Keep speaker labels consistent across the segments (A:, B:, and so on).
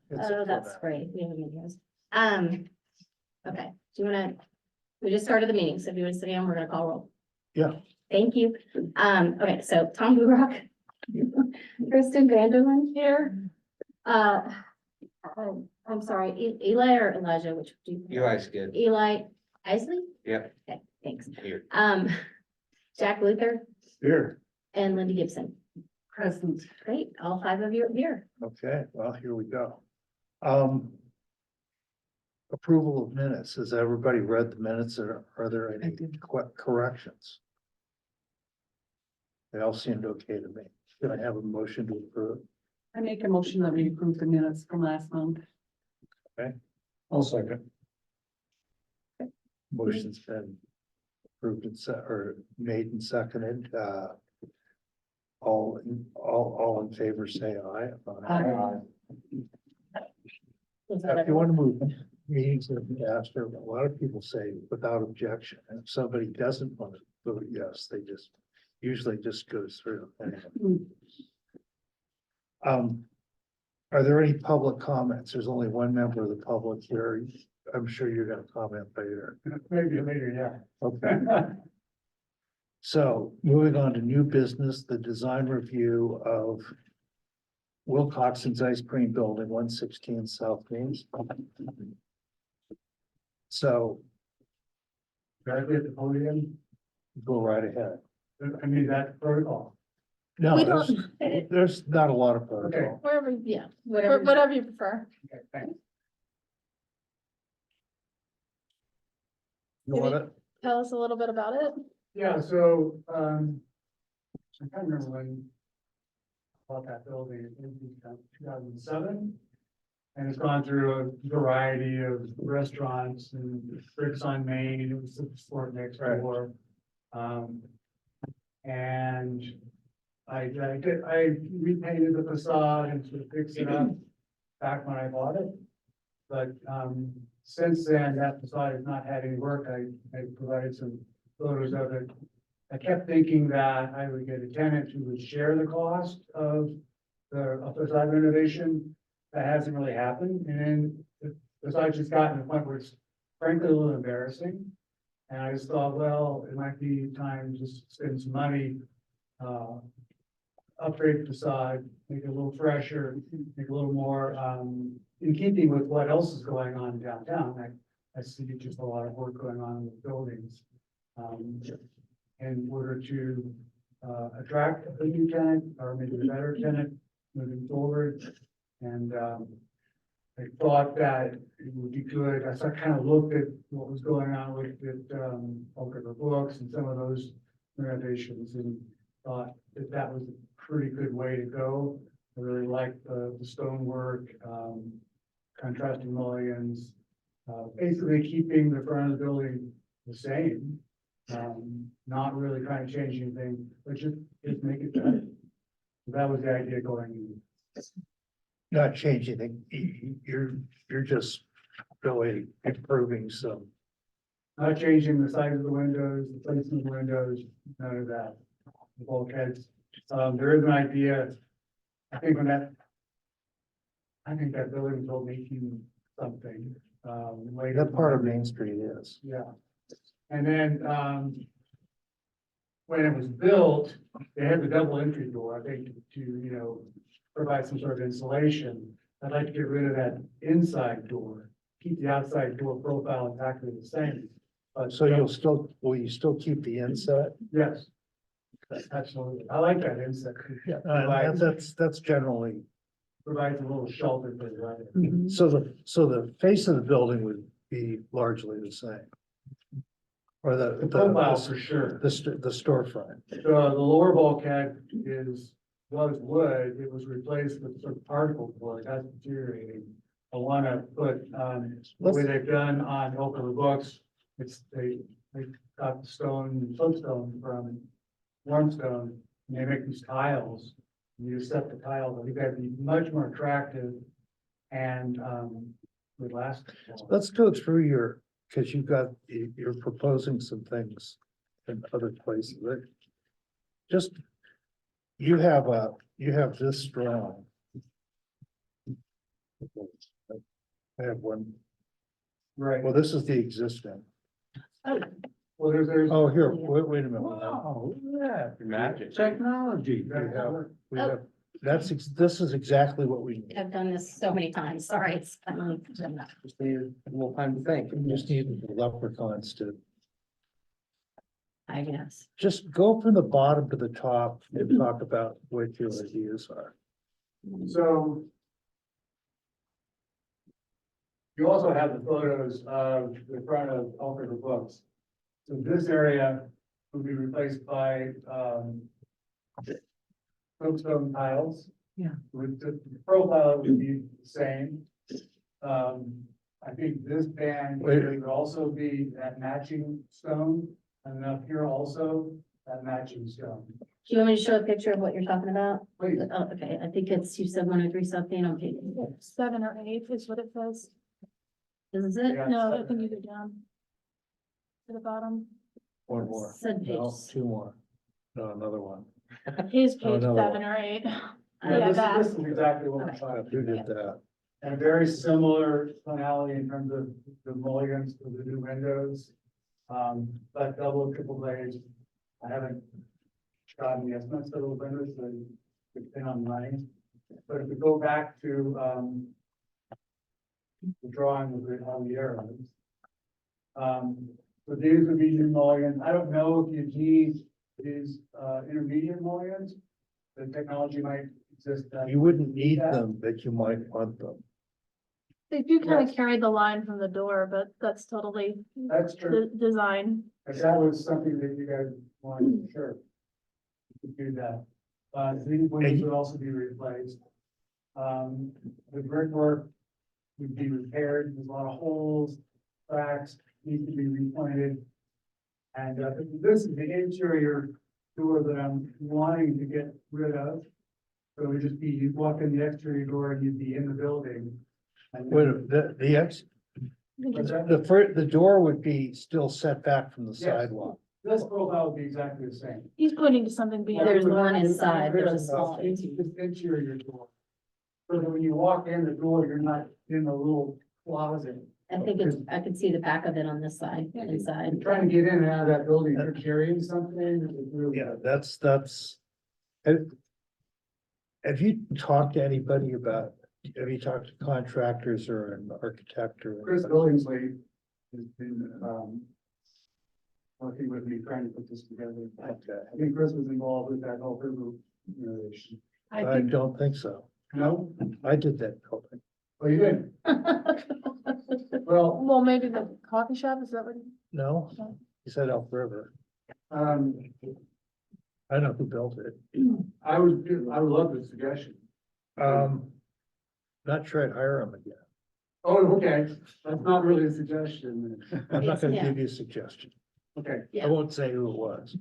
A: It's a
B: Oh, that's
A: format.
B: great. We have videos. Okay, do you wanna, we just started the meeting, so if you would sit down, we're gonna call roll.
A: Yeah.
B: Thank you. Okay, so Tom Boorock. Kristen Vanderland here. I'm sorry, Eli or Elijah, which do you?
C: Eli's good.
B: Eli Isley?
C: Yep.
B: Okay, thanks.
C: Here.
B: Jack Luther
A: Here,
B: and Linda Gibson.
D: Present.
B: Great, all five of you are here.
A: okay, well, here we go. Approval of minutes. Has everybody read the minutes or are there any corrections? They all seemed okay to me. Can I have a motion to approve?
D: I make a motion that we approve the minutes from last month.
A: I'll second. Motion's been approved and or made and seconded, all in favor, say aye.
D: Aye.
B: Is that
A: If you
B: everyone?
A: want to move meetings to the after, a lot of people say without objection, and if somebody doesn't want to vote yes, they just, usually just goes through. Anyway. Are there any public comments? There's only one member of the public here. I'm sure you're gonna comment later.
E: Maybe later, yeah.
A: Okay. So moving on to new business, the design review of Wilcoxon's Ice Cream Building, 116 South Main. So
E: Directly at the podium,
A: go right ahead.
E: I mean, that's protocol.
A: No,
B: We
A: there's not a lot of protocol.
B: Wherever, yeah,
F: Whatever,
B: whatever.
F: whatever you prefer.
E: Okay, thanks.
A: You want it?
F: Tell us a little bit about it.
E: Yeah, so, I can't remember when I bought that building, in 2007. And it's gone through a variety of restaurants and Bricks on Main, it was the store next door. And I repainted the facade and sort of fixed it up back when I bought it. But, since then, that facade has not had any work. I provided some photos of it. I kept thinking that I would get a tenant who would share the cost of the facade renovation. That hasn't really happened, and the facade just gotten to the point where it's frankly a little embarrassing. And I just thought, well, it might be time to spend some money, upgrade the facade, make it a little fresher, make it a little more, in keeping with what else is going on downtown. I see just a lot of work going on with buildings. In order to, attract a new tenant or maybe a better tenant moving forward. And, I thought that it would be good. I kind of looked at what was going on with, Oak River Books and some of those renovations and thought that that was a pretty good way to go. I really liked the stonework, contrasting mullions, basically keeping the front of the building the same. Not really trying to change anything, but just make it better. That was the idea going in.
A: Not changing it. You're just really improving some.
E: Not changing the size of the windows, the placement of the windows, none of that. The bulkheads. There is an idea, I think that building was built in 18 something.
A: That part of Main Street is.
E: Yeah. And then, when it was built, they had the double entry door, I think, to provide some sort of insulation. I'd like to get rid of that inside door, keep the outside door profile exactly the same. But
A: So will you still keep the inset?
E: yes. Absolutely. I like that insect.
A: That's generally,
E: Provides a little shelter for the weather.
A: so the face of the building would be largely the same. Or
E: The profile for sure.
A: the storefront.
E: The lower bulkhead was wood, it was replaced with sort of particle board, that's deteriorating. I wanna put, the way they've done on Oak River Books, they got the soapstone from Warmstone, and they make these tiles. And you set the tiles, I think that'd be much more attractive and, would last.
A: Let's go through because you're proposing some things in other places. You have this drawing. I have one,
E: Right,
A: well, this is the existing.
E: well, there's.
A: Oh, here, wait a minute.
C: Oh, yeah.
G: Magic.
C: Technology.
A: We have, this is exactly what we need.
B: I've done this so many times, sorry, it's.
G: Just need a little time to think.
A: We just need the leprechauns to
B: I guess.
A: just go from the bottom to the top and talk about what your ideas are.
E: So. You also have the photos of the front of Alfred Books. So this area will be replaced by, soapstone tiles.
D: Yeah.
E: With the profile would be the same. I think this band would also be that matching stone, and up here also that matching stone.
B: Do you want me to show a picture of what you're talking about?
E: Please.
B: Oh, okay, I think it's, you said 103 something on page.
F: 7 or 8 is what it says.
B: Is it?
E: Yeah.
F: No, I think you go down. To the bottom.
A: One more,
B: Said
A: no,
B: page.
A: two more, no, another one.
F: His
A: Oh,
F: page
A: no.
F: 7 or 8.
E: Yeah, this
F: that.
E: this is exactly what I'm
B: Okay.
E: talking
A: Who
E: about.
A: did that?
E: And very similar tonality in terms of the mulligans for the new windows. But double, triple glazed. I haven't gotten the estimates for the windows, so it's been on money. But if we go back to, the drawing with all the arrows. So these would be new mulligans. I don't know if you need these, intermediate mulligans. The technology might exist. that
A: You wouldn't need
E: that.
A: them, but you might want them.
F: They do kind
E: Yes.
F: of carry the line from the door, but that's totally
E: That's true.
F: design.
E: If that was something that you guys wanted, sure. You could do that. These windows would also be replaced. The brickwork would be repaired, there's a lot of holes, cracks, need to be repointed. And, this is the interior door that I'm wanting to get rid of. So it would just be, you'd walk in the exterior door and you'd be in the building. And
A: Wait,
E: then- What's that?
A: the door would be still set back from the
E: Yes.
A: sidewalk.
E: This profile would be exactly the same.
F: He's pointing to something beyond.
B: There's
F: the door.
B: one inside, there's a small.
E: This interior door. So that when you walk in the door, you're not in a little closet.
B: I think it's, I could see the back of it on this side, inside.
E: You're trying to get in and out of that building, you're carrying something. it's really-
A: Yeah, that's. Have you talked to anybody about, have you talked to contractors or an architect or?
E: Chris Billingsley has been, working with me, trying to put this together.
A: Okay.
E: I think Chris was involved with that whole river renovation.
D: I
A: I
D: think,
A: don't think so.
E: No?
A: I did that building.
E: Oh, you did? Well,
F: Well, maybe the coffee shop, is that what?
A: No, he said Elk River.
E: um,
A: I don't know who built it.
E: I would love the suggestion.
A: Not sure I'd hire him again.
E: Oh, okay, that's not really a suggestion.
A: I'm not gonna
B: Yeah.
A: give you a suggestion.
E: Okay,
A: I
B: Yeah.
A: won't say who it was.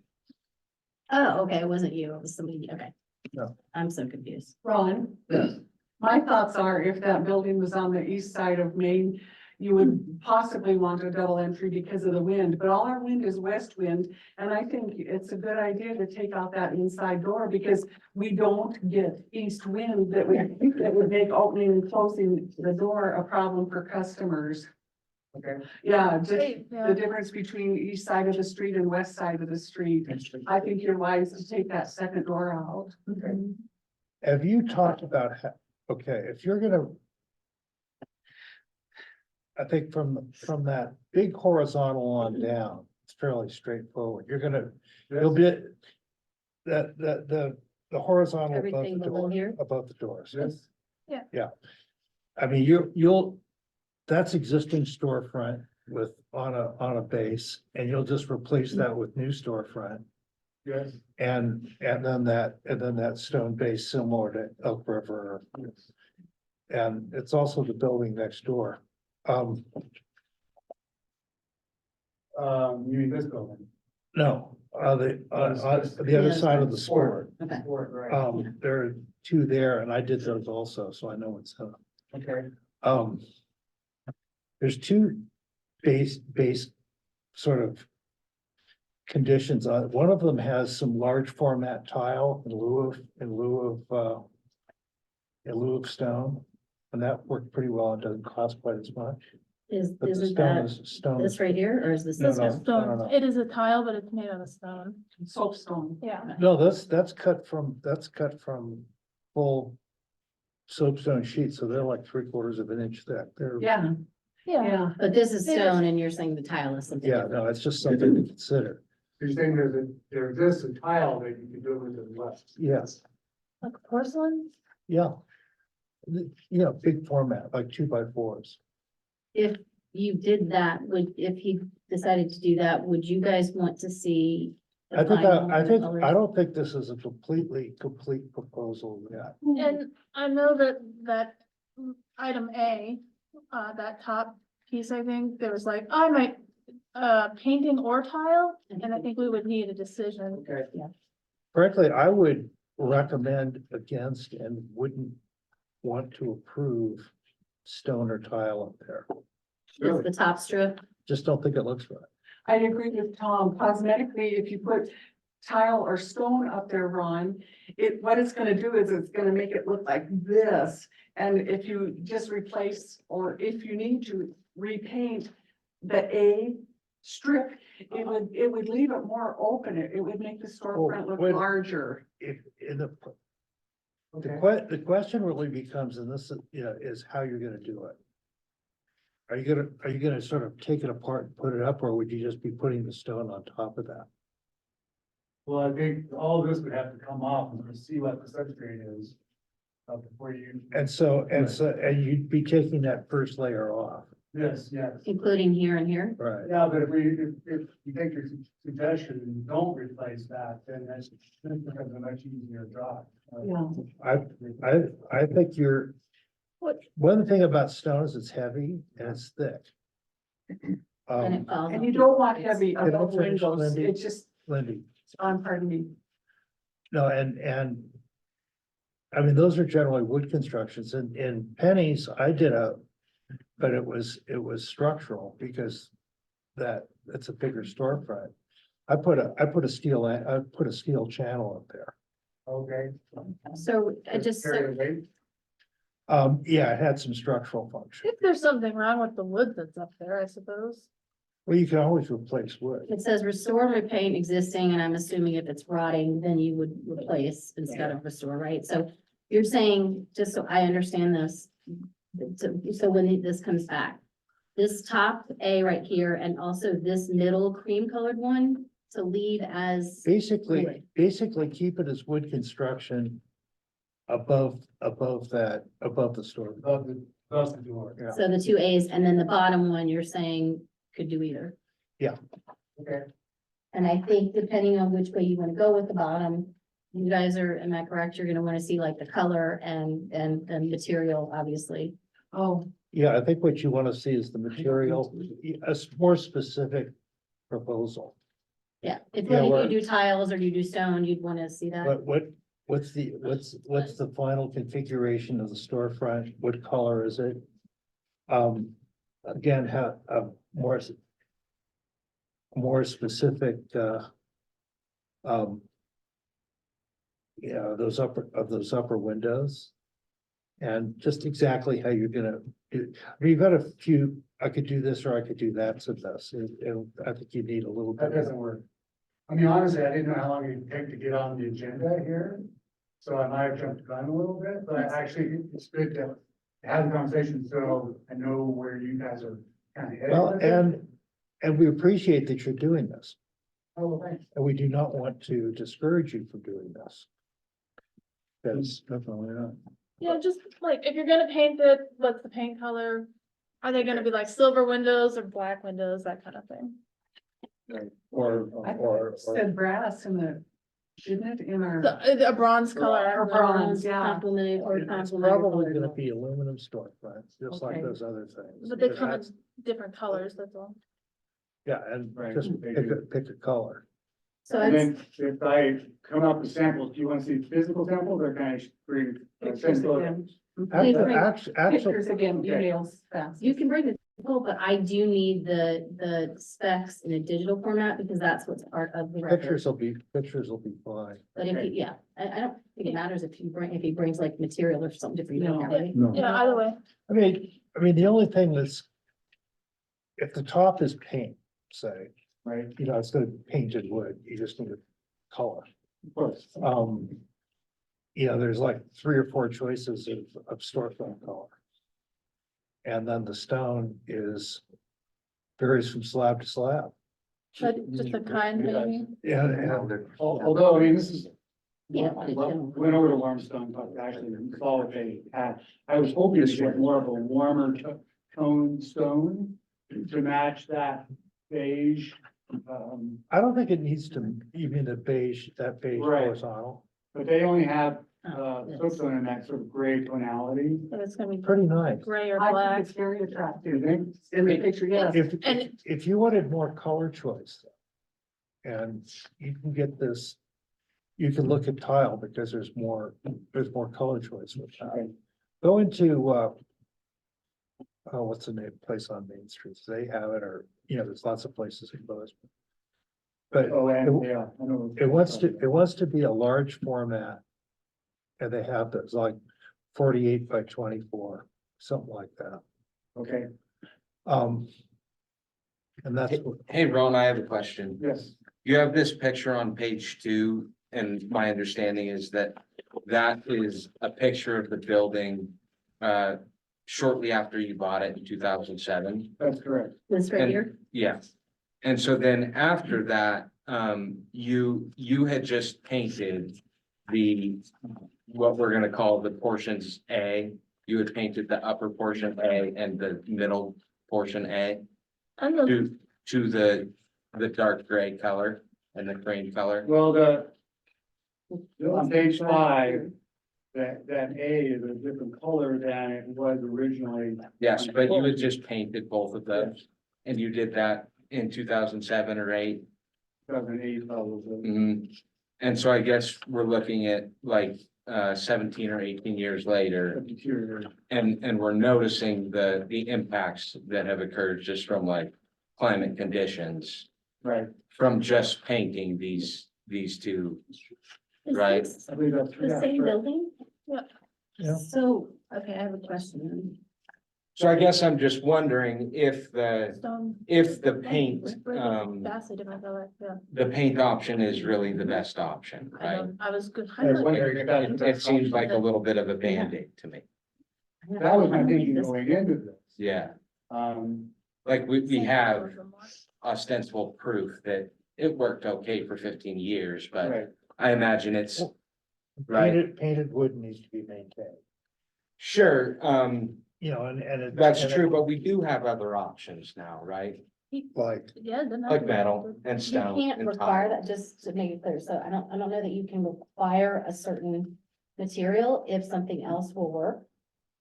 B: Oh, okay, it wasn't you, it was somebody, okay.
A: No.
B: I'm so confused.
D: Ron,
A: Yes.
D: my thoughts are if that building was on the east side of Maine, you would possibly want a double entry because of the wind, but all our wind is west wind. And I think it's a good idea to take out that inside door because we don't get east wind that would make opening and closing the door a problem for customers.
E: okay.
D: Yeah, just
F: Yeah.
D: the difference between east side of the street and west side of the street. I think you're wise to take that second door out.
A: Have you talked about, okay, if you're gonna. I think from that big horizontal on down, it's fairly straightforward. You're gonna, you'll be. The horizontal above
B: Everything
A: the
B: below
A: door,
B: here?
A: above the doors.
E: Yes.
A: I mean, you'll, that's existing storefront with, on a base, and you'll just replace that with new storefront.
E: Yes.
A: And then that stone base similar to Elk River. And it's also the building next door.
E: You mean this building?
A: No, the other
B: Yeah,
A: side of the sport.
B: Okay.
E: Sport, right,
A: There are two there, and I did those also, so I know what's up.
E: okay.
A: There's two base sort of conditions on it. One of them has some large format tile in lieu of stone. And that worked pretty well. It doesn't cost quite as much.
B: Is,
A: But the
B: isn't
A: stone
B: that
A: is, stone
B: this
A: is,
B: right here, or is this?
A: No,
B: this
A: no.
B: one?
F: Stone, it is a tile, but it's made out of stone.
D: Soapstone.
F: Yeah.
A: no, that's cut from full soapstone sheets, so they're like 3/4 of an inch thick. They're,
D: Yeah,
F: Yeah.
D: yeah.
B: But this is
F: It is.
B: stone and you're saying the tile is something
A: yeah,
B: different.
A: no, it's just something to consider.
E: You're saying there exists a tile that you can do with as well.
A: Yes,
F: Like porcelain?
A: yeah. You know, big format, like 2x4s.
B: If you did that, if he decided to do that, would you guys want to see? the
A: I think,
B: final
A: I
B: and the
A: think,
B: colors?
A: I don't think this is a complete proposal yet.
F: And I know that, item A, that top piece, I think, there was like, I might, painting or tile, and I think we would need a decision.
E: Okay.
A: Frankly, I would recommend against and wouldn't want to approve stone or tile up there.
B: Just the top strip,
A: Just don't think it looks right.
D: I agree with Tom. Cosmetically, if you put tile or stone up there, Ron, what it's gonna do is it's gonna make it look like this. And if you just replace, or if you need to repaint the A strip, it would leave it more open. It would make the storefront look
A: wait.
D: larger.
A: If, in the
E: Okay.
A: the question really becomes, and this is, you know, is how you're gonna do it. Are you gonna sort of take it apart and put it up, or would you just be putting the stone on top of that?
E: Well, I think all this would have to come off and we'll see what the substrate is. Before you.
A: And you'd be taking that first layer off,
E: Yes, yes.
B: including here and here.
A: right?
E: Yeah, but if you take your suggestion and don't replace that, then this becomes a much easier job.
D: Yeah.
A: I think
F: What-
A: one thing about stone is it's heavy and it's thick.
B: And
A: Um,
B: it falls.
D: And
B: off.
D: you don't want heavy
A: Can I
D: above
A: finish,
D: windows.
A: Lindy?
D: It's just,
A: Lindy,
D: pardon me.
A: no, and I mean, those are generally wood constructions and in Penny's, but it was structural because it's a bigger storefront. I put a steel channel up there.
E: Okay.
B: So I just,
E: Carry the weight.
A: Yeah, it had some structural function.
F: If there's something wrong with the wood that's up there, I suppose.
A: Well, you can always replace wood.
B: it says restore and repaint existing, and I'm assuming if it's rotting, then you would replace instead of restore, right? So you're saying, just so I understand this, so when this comes back, this top A right here and also this middle cream colored one to leave as, Wood.
A: Basically keep it as wood construction above the store.
E: Above the door.
A: Yeah.
B: so the two A's, and then the bottom one, you're saying could do either.
E: Okay.
B: And I think depending on which way you wanna go with the bottom, you guys are, am I correct? You're gonna wanna see like the color and the material, obviously.
D: Oh,
A: Yeah, I think what you want to see is the material, a more specific proposal.
B: Yeah, if
A: Yeah,
B: you do tiles or you do stone, you'd wanna see that.
A: What's the final configuration of the storefront? What color is it? Again, more specific, yeah, those upper windows. And just exactly how you're gonna, I mean, you've got a few, I could do this or I could do that to this, and I think you need a little
E: That
A: bit.
E: doesn't work. I mean, honestly, I didn't know how long it'd take to get on the agenda here. So I might have jumped the gun a little bit, but actually it's good to have the conversation so I know where you guys are kind of headed.
A: Well,
E: with it.
A: and we appreciate that you're doing this,
E: Oh, thanks.
A: and we do not want to discourage you from doing this. That's definitely not.
F: Yeah, just like, if you're gonna paint it, what's the paint color? Are they gonna be like silver windows or black windows, that kind of thing?
A: Or,
D: I
A: or,
D: said brass in the, didn't it, in our,
F: A bronze color.
D: Or bronze, yeah.
B: Compliment or
A: it's
B: complement.
A: probably gonna be aluminum storefronts, just like
D: Okay.
A: those other things.
F: But they
A: But
F: come in
A: that's-
F: different colors, that's all.
A: Yeah, and
E: Right,
A: just
E: they
A: pick a color.
B: So
E: And
B: it's,
E: then if I come up with samples, do you want to see physical samples or can I bring?
D: pictures
E: send photos?
D: again.
B: Please bring
A: Actually,
D: Pictures again,
E: Okay.
D: emails fast.
B: you can bring the Well, but I do need the specs in a digital format because that's what's part of the record.
A: Pictures will be fine.
B: But if you, yeah, I don't think it matters if he brings like material or something different. You don't have any.
C: No.
F: Yeah, either way.
A: I mean, the only thing that's. If the top is paint, say, right, you know, it's gonna be painted wood, you just need a color.
E: Of course.
A: You know, there's like 3 or 4 choices of storefront color. And then the stone varies from slab to slab.
F: But just the kind maybe.
A: Yeah, and
E: Although, I mean, this is.
B: Yeah.
E: Went over to Warmstone, but actually saw what they had. I was hoping to get more of a warmer tone stone to match that beige.
A: I don't think it needs to, even that beige
E: Right.
A: horizontal,
E: But they only have,
B: Oh, yes.
E: soapstone in that sort of gray tonality.
F: So it's gonna be
A: pretty nice.
F: gray or
D: I think
F: black.
D: it's very attractive.
E: You think?
D: In the picture, yes.
F: And-
A: If you wanted more color choice. And you can get this, you can look at tile because there's more color choice with that. Go into, what's the name, place on Main Street, they have it, or, you know, there's lots of places in Bozeman. But
E: Oh, and yeah, I know.
A: it wants to be a large format. And they have those like 48 by 24, something like that.
E: Okay,
A: And that's,
G: Hey, Ron, I have a question.
E: yes,
G: You have this picture on page 2, and my understanding is that that is a picture of the building shortly after you bought it in 2007.
E: that's correct.
B: This right
G: And-
B: here,
G: Yes. And so then after that, you had just painted what we're gonna call the portions A. You had painted the upper portion A and the middle portion A
F: And the,
G: to the dark gray color and the cream color.
E: Well, on page 5, that A is a different color than it was originally.
G: Yes, but you had just painted both of those, and you did that in 2007 or 8.
E: 2008 probably.
G: Mhm. And so I guess we're looking at like 17 or 18 years later,
E: Interior.
G: and we're noticing the impacts that have occurred just from like climate conditions,
E: Right,
G: from just painting these two.
B: is
G: Right.
B: this
E: I believe that's.
B: the
E: yeah,
B: same
E: correct.
B: building?
A: Yeah.
B: So, okay, I have a question.
G: So I guess I'm just wondering if
F: stone.
G: the paint,
F: Vastly different color, yeah.
G: the paint option is really the best option,
F: I
G: right?
F: don't, I was good.
E: I was wondering if that was the
G: It
E: best
G: seems like
E: option.
G: a little bit of a Band-Aid to me.
E: That was my thinking going into this.
G: Yeah,
E: Um,
G: like we
F: Same
G: have
F: colors or more.
G: ostensible proof that it worked okay for 15 years, but
E: right,
G: I imagine it's, right,
A: painted wood needs to be maintained,
G: sure,
A: you know, and it.
G: that's
A: and it-
G: true, but we do have other options now, right?
A: Like,
F: Yeah. then
G: Like
F: that-
G: metal and
B: You
G: stone
B: can't
G: and
B: require
G: tile.
B: that, just to make it clear, so I don't know that you can require a certain material if something else will work.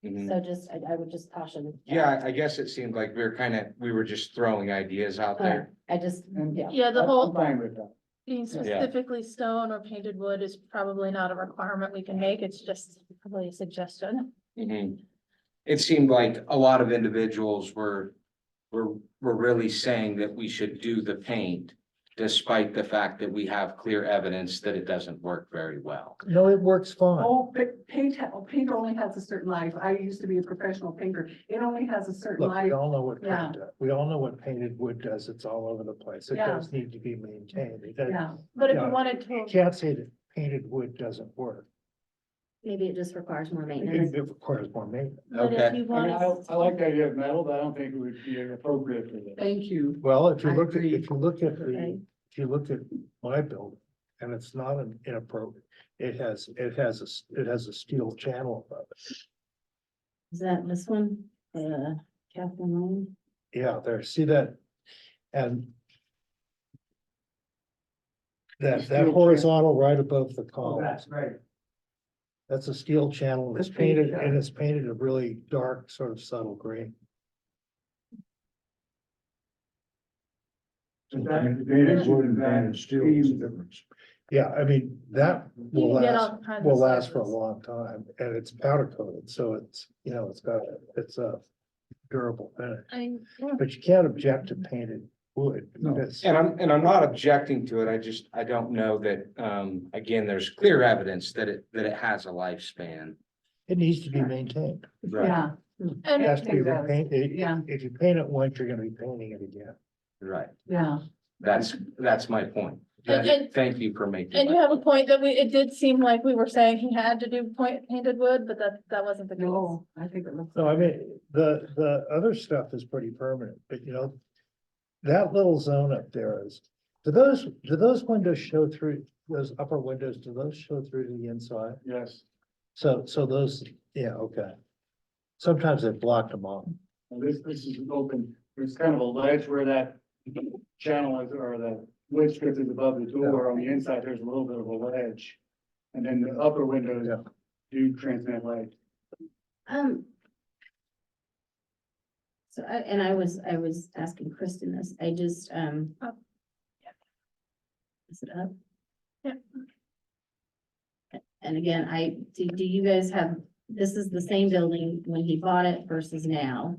G: Mhm.
B: So just, I would just caution.
G: Yeah, I guess it seemed like we were just throwing ideas out there.
B: I just,
E: and
B: yeah.
F: Yeah, the
E: I'm
F: whole
E: fine with that.
F: being specifically stone or painted wood is probably not a requirement we can make. It's just probably a suggestion.
G: Mhm. It seemed like a lot of individuals were really saying that we should do the paint, despite the fact that we have clear evidence that it doesn't work very well.
A: no, it works fine.
D: Oh, but paint only has a certain life. I used to be a professional painter. It only has a certain
A: Look, we
D: life.
A: all know what
D: Yeah.
A: paint does. We all know what painted wood does. It's all over the place. It
D: Yeah.
A: does need to be maintained.
D: Yeah,
F: But if
A: Yeah.
F: you wanted
A: You
F: to,
A: can't say that painted wood doesn't work.
B: Maybe it just requires more
A: It
B: maintenance.
A: it requires more maintenance.
F: but if
G: Okay.
F: you
E: I mean,
F: wanted.
E: I like the idea of metal, but I don't think it would be appropriate for this.
D: thank you.
A: Well, if you
D: I
A: look at,
D: agree.
A: if you look at
B: Okay.
A: if you look at my building, and it's not an inappropriate, it has a steel channel above it.
B: Is that this one? Catherine Lane?
A: Yeah, there, see that? And that
E: Steel
A: horizontal right above the
E: Oh,
A: columns,
E: that's right.
A: that's a steel channel, and it's
D: That's painted,
A: painted, and it's painted a really dark, sort of subtle green.
C: Painted wood and painted steel is the difference.
A: Yeah, I mean, that
F: You
A: will
F: can get
A: last,
F: all kinds of
A: will last for a
F: sizes.
A: long time, and it's powder coated, so it's, you know, it's got, it's a. durable finish.
F: yeah.
A: But you can't object to painted wood.
C: No.
A: because-
G: And I'm not objecting to it. I don't know that, again, there's clear evidence that it has a lifespan.
A: It needs to be maintained.
D: Yeah,
A: It
F: And
A: has to be
D: It does.
A: repainted.
D: Yeah.
A: If you paint it once, you're gonna be painting it again.
G: Right.
D: yeah.
G: That's my point.
F: And-
G: Thank you for making.
F: and you
G: that.
F: have a point that it did seem like we were saying he had to do painted wood, but that wasn't the case.
D: No, I think it looks.
A: No, I mean, the other stuff is pretty permanent, but you know, that little zone up there is, do those windows show through, those upper windows, do those show through to the inside?
C: Yes,
A: So those, yeah, okay. Sometimes they've blocked them off.
C: and this is open, there's kind of a ledge where that channel is, or the wood strip is above the door, on the inside, there's a little bit of a ledge. And then the upper windows
A: Yeah.
C: do transmit light.
B: So I was asking Kristen this, I just,
F: Up.
B: Is it up?
F: Yeah.
B: And again, do you guys have, this is the same building when he bought it versus now,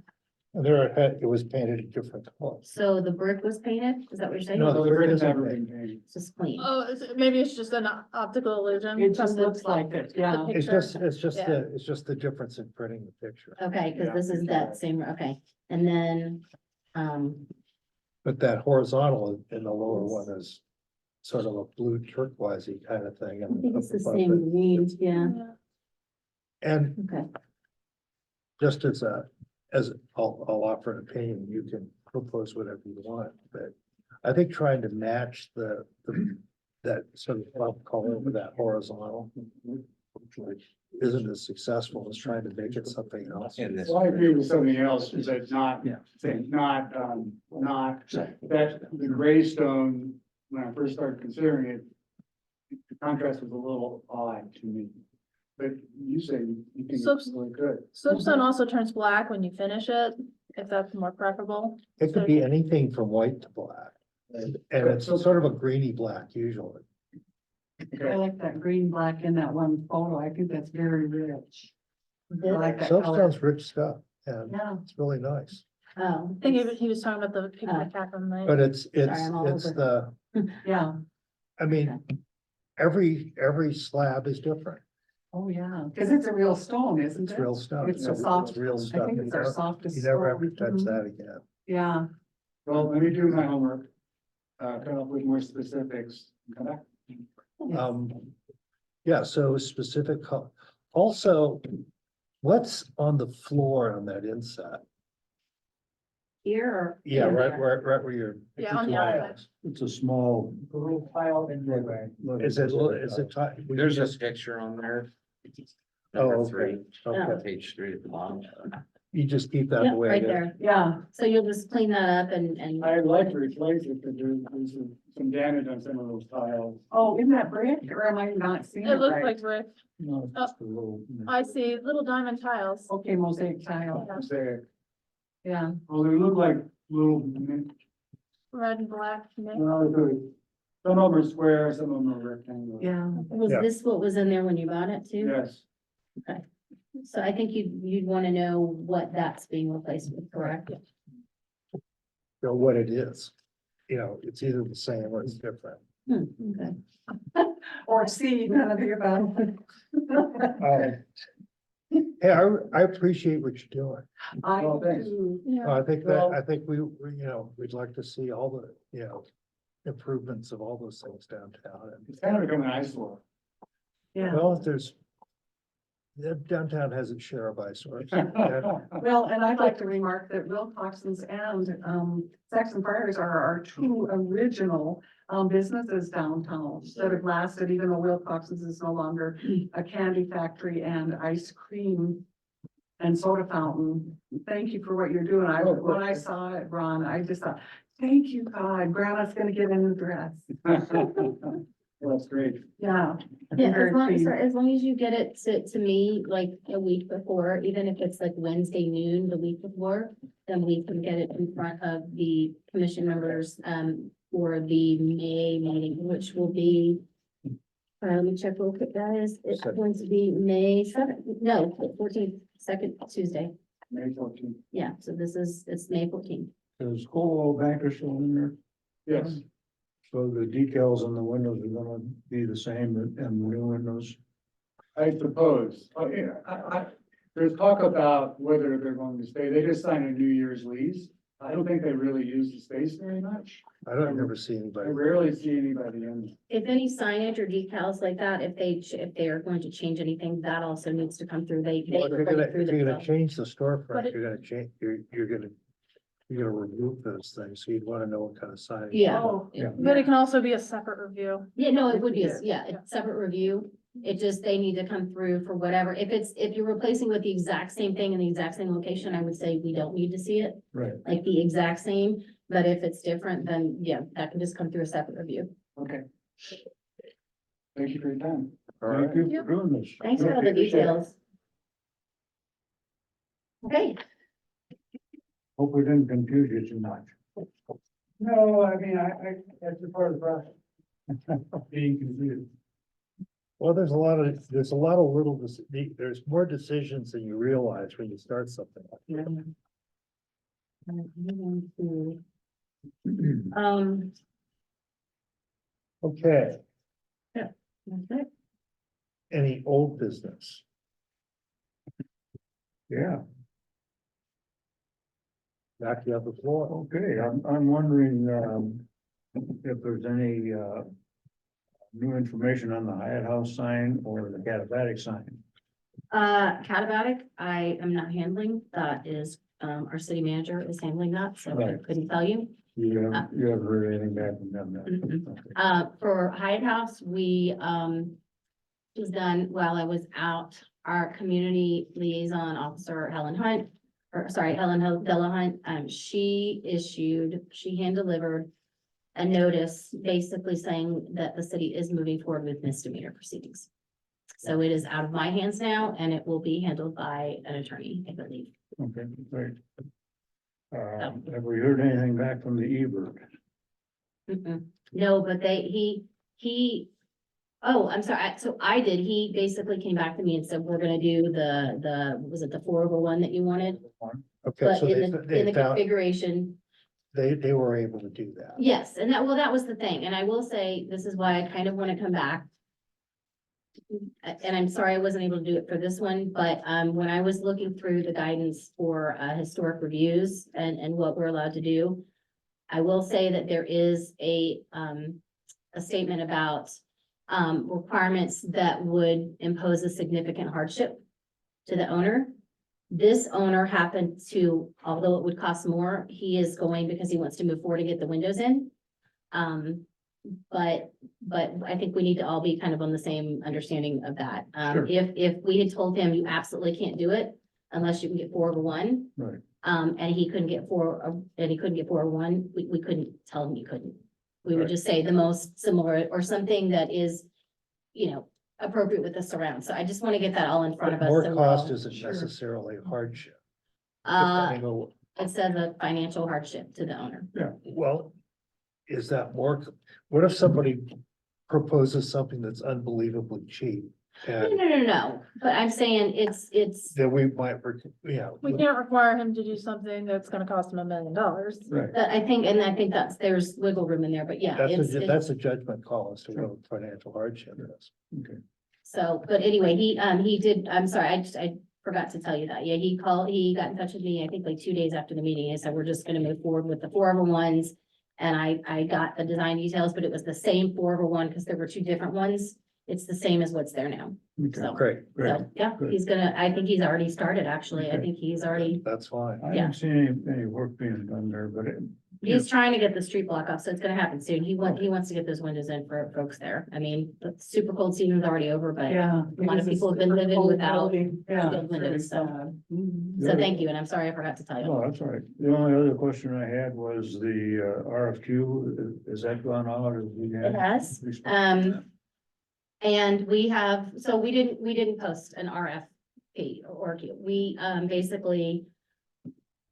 A: And there, it was painted a different color.
B: so the brick was painted, is that what you're saying?
A: No,
C: So the
A: brick
C: brick has
A: isn't
C: never
A: painted.
C: been painted.
B: It's just clean,
F: Oh, maybe it's just an optical illusion.
D: It
F: from
D: just
F: the-
D: looks like it, yeah.
F: the
A: It's
F: picture.
A: just, it's just the difference in printing the picture.
B: okay,
C: Yeah.
B: cause this is that same, okay, and then,
A: But that horizontal in the lower one is sort of a blue turquoisey kind of thing.
B: I
A: and
B: think it's the
A: up above
B: same
A: it.
B: green, yeah,
F: Yeah.
A: And
B: okay.
A: just as I'll offer an opinion, you can propose whatever you want, but I think trying to match that sort of buff color with that horizontal isn't as successful as trying to make it something else.
G: In this.
C: Well, I agree with something else, is that not,
A: Yeah.
C: not that the gray stone, when I first started considering it, the contrast was a little odd to me. But you say you think
F: So-
C: it's really good.
F: Soapstone also turns black when you finish it, if that's more preferable.
A: It could be anything from white to black. And it's sort of a greeny black usually.
D: I like that green black in that one photo. I think that's very rich. I like that color.
A: Soapstone's rich stuff and
D: Yeah,
A: it's really nice.
B: Oh.
F: I think he was talking about the picture
B: Oh.
F: of Catherine Lane.
A: But it's
B: I'm all over.
D: yeah.
A: I mean, every slab is different.
D: Oh, yeah, because it's a real stone, isn't it?
A: It's real stuff.
D: It's a soft,
A: Real
D: I
A: stuff.
D: think
A: You
D: it's our
A: never-
D: softest
A: You never have to
D: stone.
A: touch
D: Mhm.
A: that again.
D: Yeah,
C: Well, let me do my homework, come up with more specifics, and come back.
A: Yeah, so specific, also, what's on the floor on that inside?
B: Here or?
A: Yeah,
B: here?
A: right where you're.
F: Yeah, on the outside.
C: It's a small.
E: A little tile in the way.
A: Is it?
G: There's a picture on there.
A: Oh,
G: Number
A: okay.
G: three,
A: Okay,
G: page 3 at the bottom.
A: you just keep that
B: Yeah,
A: the way
B: right
A: it is.
B: there,
D: yeah,
B: so you'll just clean that up and.
C: I'd like to replace it, because there's some damage on some of those tiles.
D: oh, isn't that brick, or am I not seeing it
F: It looks
D: right?
F: like brick.
C: No, it's just a little.
F: I see little diamond tiles.
D: Okay, mosaic tile,
C: Say,
D: yeah,
C: well, they look like little,
F: Red and black. mix.
C: well, some of them are square, some of them are rectangular.
D: yeah.
B: Was
A: Yeah.
B: this what was in there when you bought it too?
C: Yes,
B: So I think you'd wanna know what that's being replaced with, correct?
A: Or what it is. You know, it's either the same or it's different.
B: Okay.
D: Or C, none of the above.
A: Hey, I appreciate what you're doing.
D: I
C: Well, thanks.
D: do,
F: Yeah.
A: I think
C: Well-
A: I think we'd like to see all the, improvements of all those things downtown. And,
C: it's kind of become an eyesore.
D: yeah.
A: well, downtown has its share of eyesores. And
D: Well, and I'd like to remark that Wilcoxon's and Saxon Friars are our two original businesses downtown that have lasted, even though Wilcoxon's is no longer a candy factory and ice cream and soda fountain. Thank you for what you're doing. When I saw it, Ron, I just thought, thank you, God, Grandma's gonna get a new dress.
C: Well, that's great.
D: Yeah.
B: Yeah,
D: Very pleased.
B: as long as you get it to me like a week before, even if it's like Wednesday noon, the week before, then we can get it in front of the commission members, for the May meeting, which will be, let me check real quick, guys, it's going to be May 7th, no, the 14th, second Tuesday.
C: May 14th.
B: Yeah, so it's May 14th.
H: Is Coldwell Banker still in there?
C: Yes,
H: So the decals on the windows are gonna be the same and the new windows?
C: I suppose. Yeah, there's talk about whether they're going to stay. They just signed a New Year's lease. I don't think they really use the space very much.
A: I don't ever see
C: I
A: anybody.
C: rarely see anybody in.
B: If any signage or decals like that, if they are going to change anything, that also needs to come through. They
A: Well,
B: bring it through
A: if you're gonna
B: the.
A: change the
F: But
A: storefront,
F: it-
A: you're gonna change, you're gonna remove those things, so you'd wanna know what kind of signage.
B: Yeah.
D: Oh,
H: Yeah.
F: But it can also be a separate review.
B: Yeah, no, it would be,
F: Yeah.
B: a separate review. It just, they need to come through for whatever. If you're replacing with the exact same thing in the exact same location, I would say we don't need to see it,
H: Right.
B: like the exact same. But if it's different, then yeah, that can just come through a separate review.
C: Okay. Thank you for your time.
A: All right.
H: Thank you for doing this.
B: Thanks for all the details. Okay,
H: Hope we didn't confuse you too much.
E: No, I mean, that's a part of the process. Being confused.
A: Well, there's a lot of little, there's more decisions than you realize when you start something like that.
B: um,
A: Okay,
B: okay.
A: any old business?
H: Yeah,
A: Back you have the floor.
H: okay, I'm wondering, if there's any, new information on the Hyatt House sign or the Catabatic sign.
B: Catabatic, I am not handling. That is, our city manager is handling that, so I
H: Right.
B: couldn't tell you.
H: You haven't heard anything back from them then?
B: Mm-mm.
H: Okay.
B: For Hyatt House, we, was done while I was out. Our community liaison officer, Helen Hunt, Helen Delahunt, she hand delivered a notice basically saying that the city is moving forward with misdemeanor proceedings. So it is out of my hands now and it will be handled by an attorney, I believe.
H: Okay, great. Have we heard anything back from the eBird?
B: Mm-mm. No, but oh, I'm sorry. So I did. He basically came back to me and said, we're gonna do was it the 4/1 that you wanted?
A: Okay,
B: But
A: so
B: in
A: they
B: the
A: found,
B: configuration,
A: they were able to do that.
B: yes, and that was the thing. And I will say, this is why I kind of want to come back. And I'm sorry I wasn't able to do it for this one, but when I was looking through the guidance for historic reviews and what we're allowed to do, I will say that there is a statement about requirements that would impose a significant hardship to the owner. This owner happened to, although it would cost more, he is going because he wants to move forward to get the windows in. But I think we need to all be kind of on the same understanding of that.
H: Sure.
B: If we had told him you absolutely can't do it unless you can get 4/1.
H: Right.
B: And he couldn't get 4/1, we couldn't tell him you couldn't. We would
H: Right.
B: just say the most similar or something that is, appropriate with the surround. So I just want to get that all in front of
A: But
B: us.
A: more
B: so
A: cost
B: we'll-
A: isn't necessarily a hardship.
B: Uh,
A: Depending on-
B: it says a financial hardship to the owner.
A: Well, is that more, what if somebody proposes something that's unbelievably cheap? And
B: No, but I'm saying it's,
A: then we might,
F: We can't require him to do something that's gonna cost him $1 million.
H: Right.
B: but I think there's wiggle room in there, but yeah. it's-
A: that's a judgment call as to what financial hardship is.
H: Okay.
B: So, but anyway, he did, I'm sorry, I forgot to tell you that. Yeah, he got in touch with me, I think like 2 days after the meeting. He said, we're just gonna move forward with the 4/1s. And I got the design details, but it was the same 4/1 because there were 2 different ones. It's the same as what's there now.
H: Okay,
B: So,
A: Great,
H: great.
B: so, yeah,
H: Good.
B: I think he's already started, actually. I
H: Okay.
B: think he's already,
A: that's fine.
H: I
B: Yeah.
H: haven't seen any work being done there, but
B: he's trying to get the street block up, so it's gonna happen soon. He wants to get those windows in for folks there. I mean, the super cold season's already over, but
D: Yeah.
B: A lot of
D: because
B: people have
D: it's
B: been
D: a
B: living
D: cold
B: without
D: building. Yeah.
B: sealed windows,
D: very
B: so.
D: sad. Mhm.
B: So thank you, and I'm sorry I forgot to tell you.
H: no, that's all right. The only other question I had was the RFQ, is that gone out?
B: It has, and we didn't post an RFP or Q. We, basically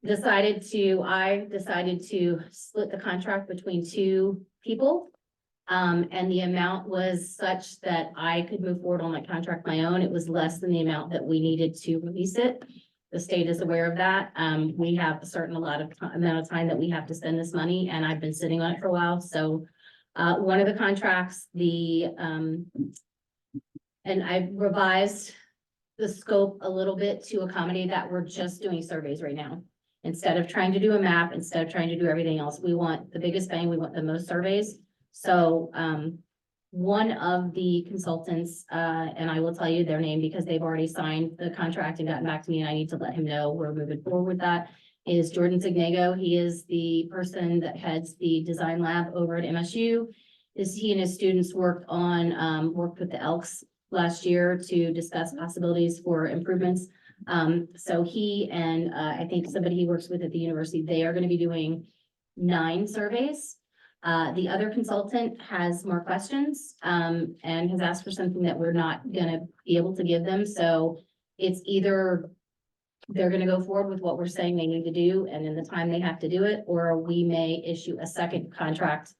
B: I decided to split the contract between 2 people. And the amount was such that I could move forward on that contract my own. It was less than the amount that we needed to release it. The state is aware of that. We have a certain amount of time that we have to spend this money, and I've been sitting on it for a while, so. One of the contracts, and I revised the scope a little bit to accommodate that. We're just doing surveys right now. Instead of trying to do a map, instead of trying to do everything else, we want the biggest bang, we want the most surveys. So, one of the consultants, and I will tell you their name because they've already signed the contract and gotten back to me, and I need to let him know we're moving forward with that, is Jordan Zignago. He is the person that heads the design lab over at MSU. He and his students worked with the Elks last year to discuss possibilities for improvements. So he and, I think somebody he works with at the university, they are gonna be doing 9 surveys. The other consultant has more questions, and has asked for something that we're not gonna be able to give them, so it's either they're gonna go forward with what we're saying they need to do, and in the time they have to do it, or we may issue a second contract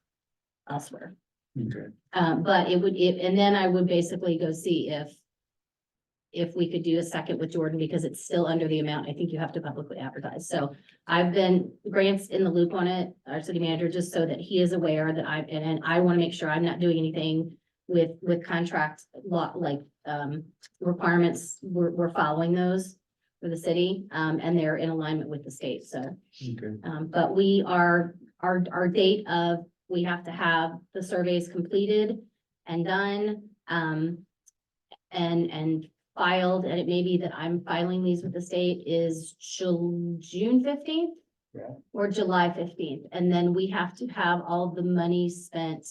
B: elsewhere.
H: Okay.
B: But and then I would basically go see if we could do a second with Jordan, because it's still under the amount I think you have to publicly advertise. So Grant's in the loop on it, our city manager, just so that he is aware that and I want to make sure I'm not doing anything with contract law, like, requirements. We're following those for the city, and they're in alignment with the state, so.
H: Okay.
B: But we are, our date of, we have to have the surveys completed and done, and filed, and it may be that I'm filing these with the state is June 15th.
H: Yeah.
B: Or July 15th, and then we have to have all the money spent.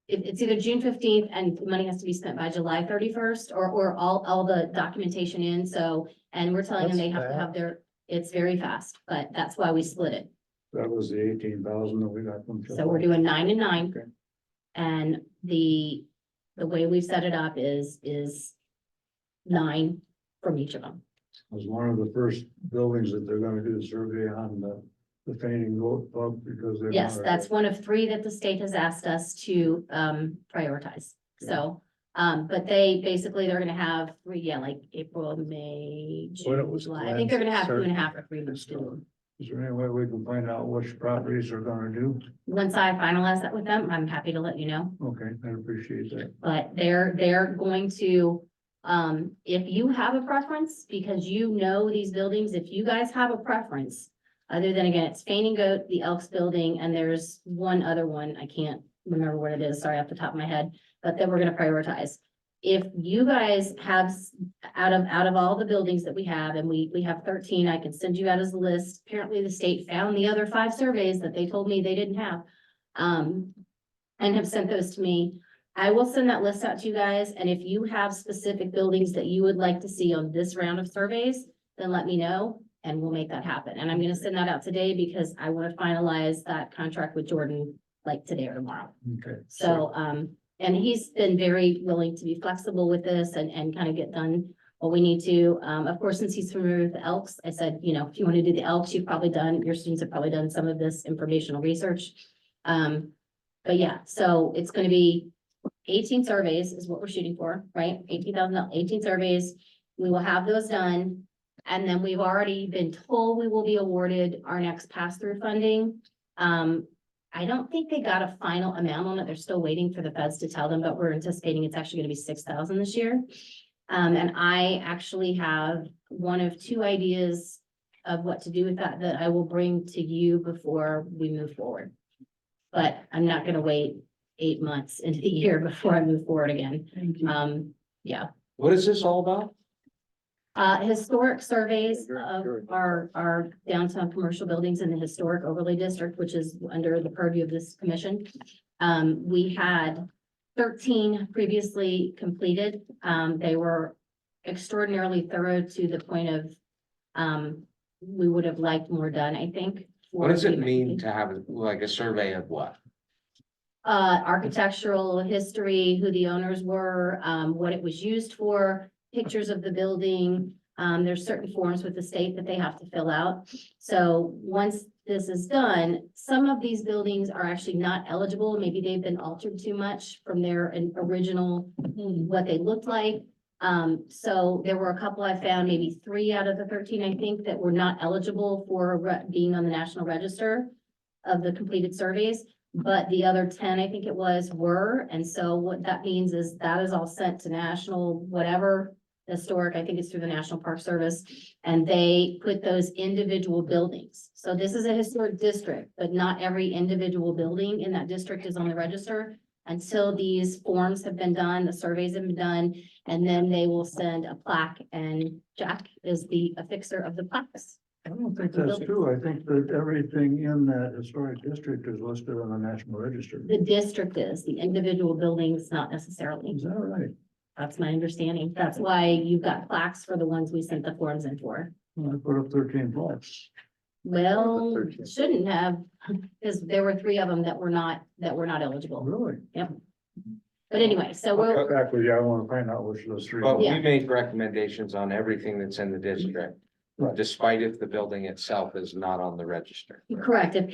B: It's either June 15th and the money has to be spent by July 31st, or all the documentation in, so, and we're telling them they have to have it's very fast, but that's why we split it.
H: That was the 18,000 that we got from.
B: So we're doing 9 and 9.
H: Okay.
B: And the way we've set it up is 9 from each of them.
H: Was one of the first buildings that they're gonna do the survey on the fainting goat bug because they're.
B: Yes,
H: not-
B: that's one of 3 that the state has asked us to prioritize. So, but they're gonna have 3, like April, May,
A: When it
B: June,
A: was
B: July. I think they're gonna have
A: cleansed,
B: 2.5 or 3 months to do.
H: Is there any way we can find out which properties they're gonna do?
B: Once I finalize that with them, I'm happy to let you know.
H: Okay, I appreciate that.
B: But they're going to, if you have a preference, because you know these buildings, if you guys have a preference, other than, again, it's Fainting Goat, the Elks Building, and there's one other one, I can't remember what it is, sorry, off the top of my head, but that we're gonna prioritize. If you guys have, out of all the buildings that we have, and we have 13, I can send you out as a list. Apparently, the state found the other 5 surveys that they told me they didn't have. And have sent those to me. I will send that list out to you guys, and if you have specific buildings that you would like to see on this round of surveys, then let me know, and we'll make that happen. And I'm gonna send that out today because I want to finalize that contract with Jordan like today or tomorrow.
H: Okay.
B: So, and he's been very willing to be flexible with this and kind of get done what we need to. Of course, since he's familiar with the Elks, I said, if you want to do the Elks, your students have probably done some of this informational research. But yeah, so it's gonna be 18 surveys is what we're shooting for, right? 18 surveys. We will have those done. And then we've already been told we will be awarded our next pass-through funding. I don't think they got a final amount on it. They're still waiting for the feds to tell them, but we're anticipating it's actually gonna be 6,000 this year. And I actually have one of 2 ideas of what to do with that I will bring to you before we move forward. But I'm not gonna wait 8 months into the year before I move forward again.
D: Thank you.
B: Yeah.
G: What is this all about?
B: Historic surveys
A: Sure,
B: of
A: sure.
B: our downtown commercial buildings in the historic overlay district, which is under the purview of this commission. We had 13 previously completed. They were extraordinarily thorough to the point of, we would have liked more done, I think.
G: What does it
B: for-
G: mean to have like a survey of what?
B: Architectural history, who the owners were, what it was used for, pictures of the building. There's certain forms with the state that they have to fill out. So once this is done, some of these buildings are actually not eligible. Maybe they've been altered too much from their original, what they looked like. So there were a couple I found, maybe 3 out of the 13, I think, that were not eligible for being on the National Register of the completed surveys. But the other 10, I think it was, were, and so what that means is that is all sent to national, whatever, historic, I think it's through the National Park Service. And they put those individual buildings. So this is a historic district, but not every individual building in that district is on the register until these forms have been done, the surveys have been done, and then they will send a plaque, and Jack is the affixer of the plaques.
H: I don't think that's true. I think that everything in that historic district is listed on the National Register.
B: The district is, the individual buildings, not necessarily.
H: Is that right?
B: That's my understanding. That's why you've got plaques for the ones we sent the forms in for.
H: Well, I put up 13 blocks.
B: Well,
A: 13.
B: shouldn't have, because there were 3 of them that were not eligible.
H: Really?
B: But anyway, so we'll,
H: Actually, I want to find out which of those 3.
G: But
B: Yeah.
G: we make recommendations on everything that's in the district.
H: Right.
G: Despite if the building itself is not on the register.
B: correct, if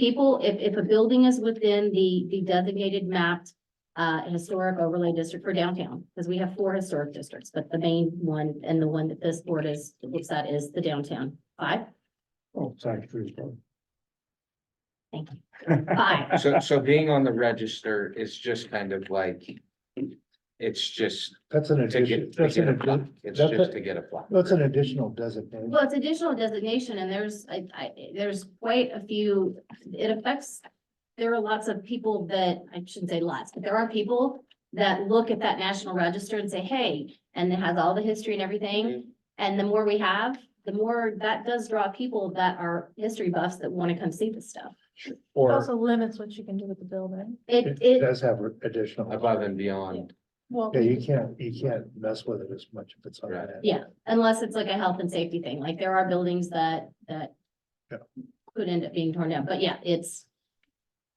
B: a building is within the designated mapped historic overlay district for downtown, because we have 4 historic districts, but the main one and the one that this board looks at is the downtown. 5?
H: Oh, Science Street.
B: Thank you. 5.
G: So being on the register is just kind of like, it's just
A: That's an
G: to
A: addition,
G: get, to
A: that's
G: get
A: an
G: a plaque.
A: addition,
G: It's
A: that's
G: just
A: a-
G: to get a plaque.
A: that's an additional designation.
B: Well, it's additional designation and there's quite a few, it affects, there are lots of people that, I shouldn't say lots, but there are people that look at that national register and say, hey, and it has all the history and everything. And the more we have, the more that does draw people that are history buffs that want to come see this stuff.
F: It
A: Or
F: also limits what you can do with the building.
A: it does have additional.
G: Above and beyond.
F: Well,
A: Yeah, you can't mess with it as much if it's on
G: Right.
A: that.
B: Yeah, unless it's like a health and safety thing, like there are buildings that
A: Yeah.
B: could end up being torn down, but yeah, it's,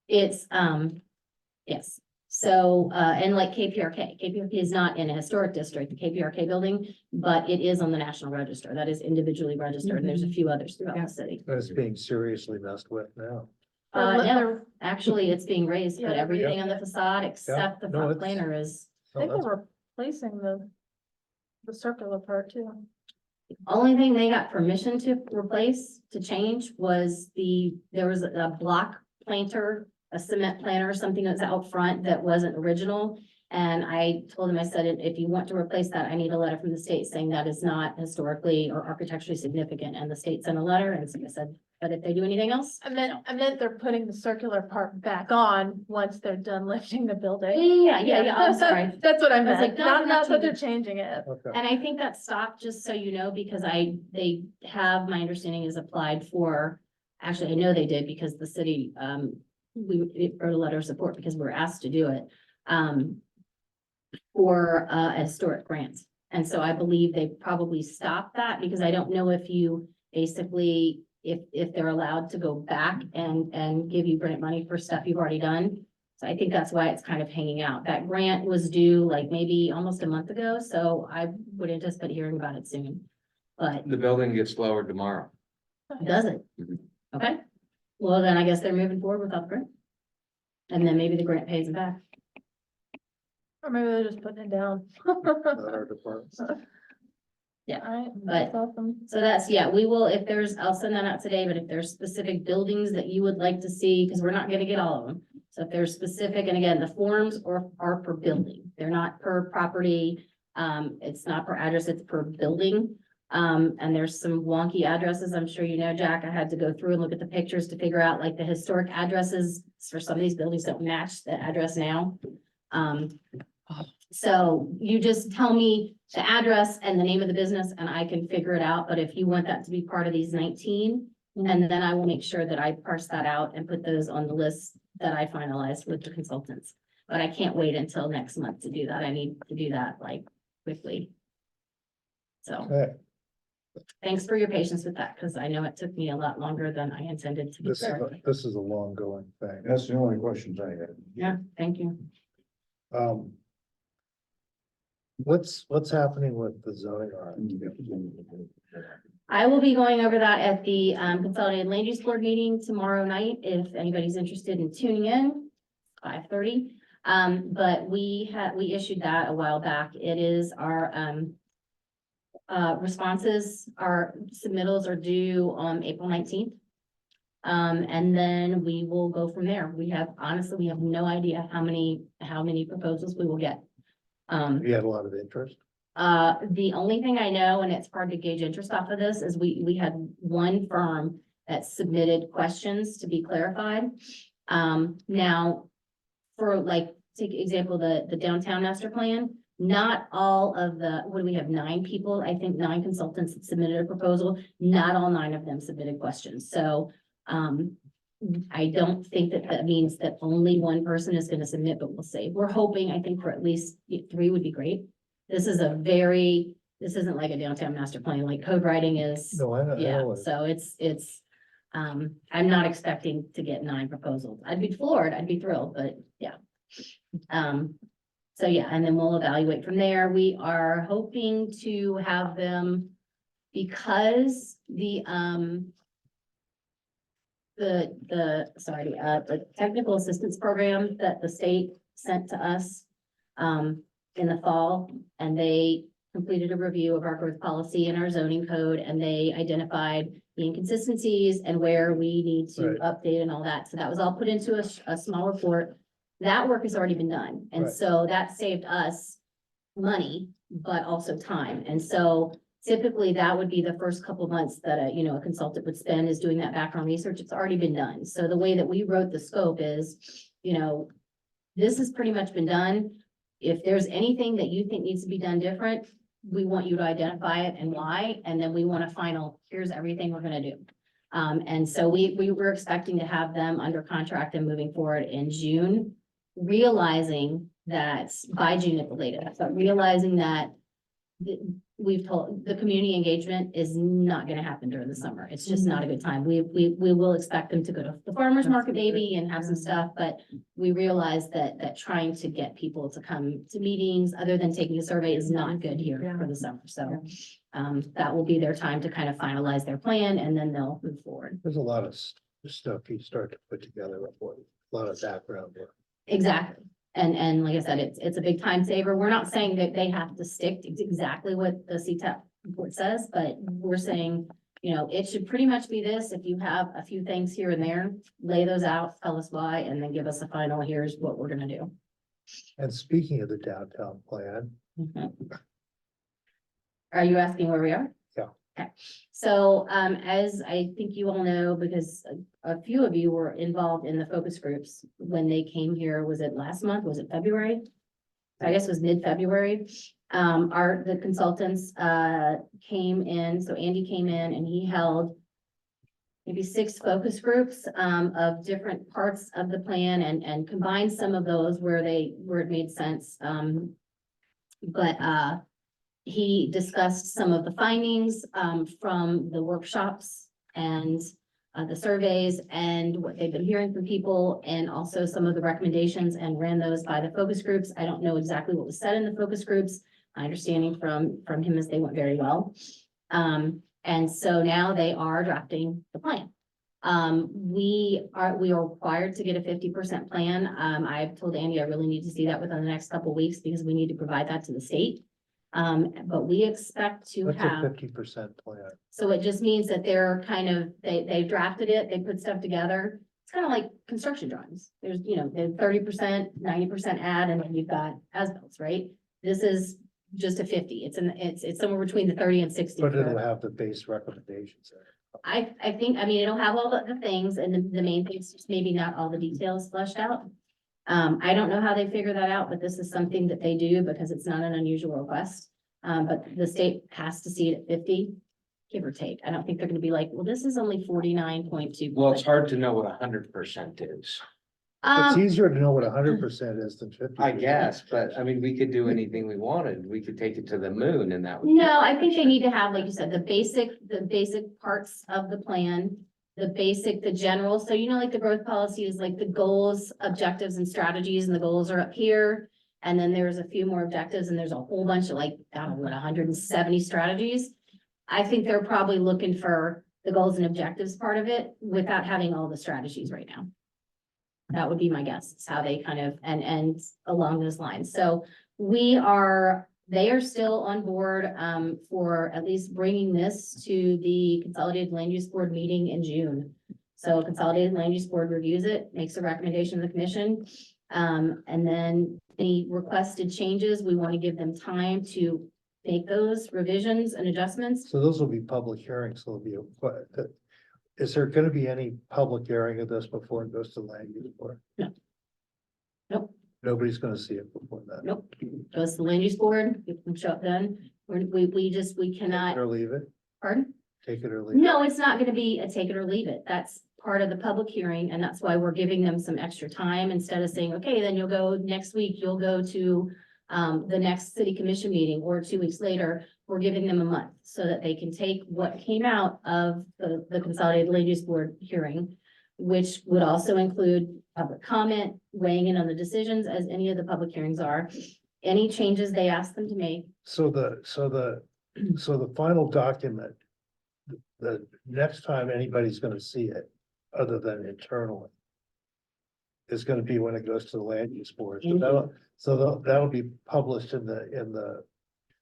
B: yes. So, and like KPRK is not in a historic district, the KPRK building, but it is on the National Register. That is individually registered, and there's a few others throughout
D: Yeah.
B: the city.
A: It's being seriously messed with now.
B: No, actually, it's being raised, but
F: Yeah,
B: everything on the facade except the
A: No,
B: front
A: it's-
B: planer is.
F: I think they're replacing the circular part too.
B: Only thing they got permission to replace, to change, was there was a block planter, a cement planter or something that's out front that wasn't original. And I told him, I said, if you want to replace that, I need a letter from the state saying that is not historically or architecturally significant. And the state sent a letter, and so I said, but if they do anything else.
F: And then, they're putting the circular part back on once they're done lifting the building.
B: Yeah, I'm sorry.
F: That's what I
B: I was
F: meant,
B: like, no,
F: not
B: not
F: that they're changing it.
A: Okay.
B: And I think that stopped, just so you know, because they have, my understanding is applied for, actually, I know they did because the city, we wrote a letter of support because we were asked to do it. For historic grants. And so I believe they probably stopped that because I don't know if you basically, if they're allowed to go back and give you grant money for stuff you've already done. So I think that's why it's kind of hanging out. That grant was due like maybe almost a month ago, so I would anticipate hearing about it soon. But
G: The building gets lowered tomorrow.
B: does it?
G: Mhm.
B: Okay, well, then I guess they're moving forward without the grant. And then maybe the grant pays it back.
F: Or maybe they're just putting it down.
A: Not our department.
B: Yeah,
F: Alright,
B: but-
F: that's awesome.
B: So that's, yeah, we will, if there's, I'll send that out today, but if there's specific buildings that you would like to see, because we're not gonna get all of them. So if there's specific, and again, the forms are per building, they're not per property. It's not per address, it's per building. And there's some wonky addresses, I'm sure you know, Jack, I had to go through and look at the pictures to figure out like the historic addresses for some of these buildings that match the address now. So you just tell me the address and the name of the business and I can figure it out, but if you want that to be part of these 19, and then I will make sure that I parse that out and put those on the list that I finalized with the consultants. But I can't wait until next month to do that. I need to do that like quickly. So
A: Okay,
B: thanks for your patience with that, because I know it took me a lot longer than I intended to be fair.
A: this is a long going thing.
H: That's the only questions I had.
B: Yeah, thank you.
A: What's happening with the zoning art?
B: I will be going over that at the Consolidated Land Use Board meeting tomorrow night, if anybody's interested in tuning in, 5:30. But we issued that a while back. It is our responses, our submittals are due on April 19th. And then we will go from there. Honestly, we have no idea how many proposals we will get.
A: You had a lot of interest.
B: The only thing I know, and it's hard to gauge interest off of this, is we had one firm that submitted questions to be clarified. Now, for like, take example, the downtown master plan, not all of what do we have, 9 people? I think 9 consultants that submitted a proposal, not all 9 of them submitted questions. So, I don't think that means that only one person is gonna submit, but we'll see. We're hoping, I think for at least 3 would be great. This isn't like a downtown master plan, like code writing is.
A: No, I
B: Yeah,
A: know.
B: so it's, I'm not expecting to get 9 proposals. I'd be floored, I'd be thrilled, but yeah. So yeah, and then we'll evaluate from there. We are hoping to have them because the technical assistance program that the state sent to us in the fall, and they completed a review of our growth policy and our zoning code, and they identified the inconsistencies and where we need to
A: Right.
B: update and all that. So that was all put into a small report. That work has already been done. And
A: Right.
B: so that saved us money, but also time. And so typically that would be the first couple months that a consultant would spend is doing that background research. It's already been done. So the way that we wrote the scope is, this has pretty much been done. If there's anything that you think needs to be done different, we want you to identify it and why, and then we want a final, here's everything we're gonna do. And so we were expecting to have them under contract and moving forward in June, realizing that by June at the latest, but realizing that we've told, the community engagement is not gonna happen during the summer. It's just not a good time. We will expect them to go to the farmer's market maybe and have some stuff, but we realize that trying to get people to come to meetings other than taking a survey is not good here for the summer. So that will be their time to kind of finalize their plan and then they'll move forward.
A: There's a lot of stuff you start to put together, a lot of background work.
B: Exactly. And like I said, it's a big time saver. We're not saying that they have to stick to exactly what the CTEP report says, but we're saying, it should pretty much be this. If you have a few things here and there, lay those out, tell us why, and then give us a final, here's what we're gonna do.
A: And speaking of the downtown plan,
B: Are you asking where we are?
A: Yeah.
B: Okay, so, as I think you all know, because a few of you were involved in the focus groups when they came here, was it last month? Was it February? I guess it was mid-February. The consultants, came in, so Andy came in and he held maybe 6 focus groups, of different parts of the plan and combined some of those where it made sense. He discussed some of the findings from the workshops and the surveys and what they've been hearing from people, and also some of the recommendations, and ran those by the focus groups. I don't know exactly what was said in the focus groups. My understanding from him is they went very well. And so now they are drafting the plan. We are required to get a 50% plan. I've told Andy I really need to see that within the next couple of weeks because we need to provide that to the state. But we expect to
A: what's a
B: have,
A: 50% plan?
B: so it just means that they're kind of, they drafted it, they put stuff together. It's kind of like construction drawings. There's, they're 30%, 90% add, and then you've got as-bills, right? This is just a 50. It's somewhere between the 30 and 60.
A: But it'll have the base recommendations there.
B: I think, it'll have all the things and the main things, just maybe not all the details fleshed out. I don't know how they figure that out, but this is something that they do because it's not an unusual request. But the state has to see it at 50, give or take. I don't think they're gonna be like, well, this is only 49.2.
G: Well, it's hard to know what 100% is.
A: It's easier to know what 100% is than 50%.
G: I guess, but we could do anything we wanted. We could take it to the moon and that would.
B: No, I think they need to have, like you said, the basic parts of the plan, the general, so like the growth policy is like the goals, objectives and strategies, and the goals are up here. And then there's a few more objectives and there's a whole bunch of 170 strategies. I think they're probably looking for the goals and objectives part of it without having all the strategies right now. That would be my guess. It's how they kind of, and along those lines. So we are they are still on board, for at least bringing this to the Consolidated Land Use Board meeting in June. So Consolidated Land Use Board reviews it, makes a recommendation to the commission. And then any requested changes, we want to give them time to make those revisions and adjustments.
A: So those will be public hearings, so there'll be is there gonna be any public hearing of this before it goes to land use board?
B: No. Nope.
A: Nobody's gonna see it before that.
B: Nope. Goes to the Land Use Board, you can show up then. We
A: Take
B: cannot,
A: it or leave it,
B: pardon?
A: take it or leave it.
B: No, it's not gonna be a take it or leave it. That's part of the public hearing, and that's why we're giving them some extra time instead of saying, okay, then you'll go next week, you'll go to the next city commission meeting, or 2 weeks later, we're giving them a month so that they can take what came out of the Consolidated Land Use Board hearing, which would also include public comment, weighing in on the decisions, as any of the public hearings are, any changes they ask them to make.
A: So the final document, the next time anybody's gonna see it, other than internally, is gonna be when it goes to the land use board. That'll be published in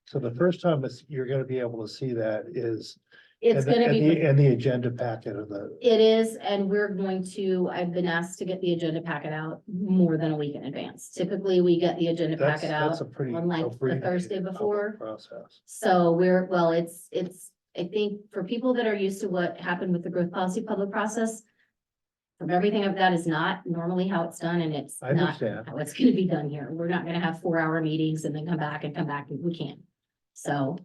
A: so the first time you're gonna be able to see that is
B: It's gonna be.
A: in the agenda packet of the,
B: It is, and we're going to, I've been asked to get the agenda packet out more than a week in advance. Typically, we get the agenda
A: that's,
B: packet out.
A: that's a pretty.
B: on, like, the
A: abbreviated
B: Thursday
A: public
B: before.
A: Process.
B: So I think for people that are used to what happened with the growth policy public process, from everything of that is not normally how it's done, and it's
A: I
B: not
A: understand.
B: how it's gonna be done here. We're not gonna have 4-hour meetings and then come back, and we can't. So,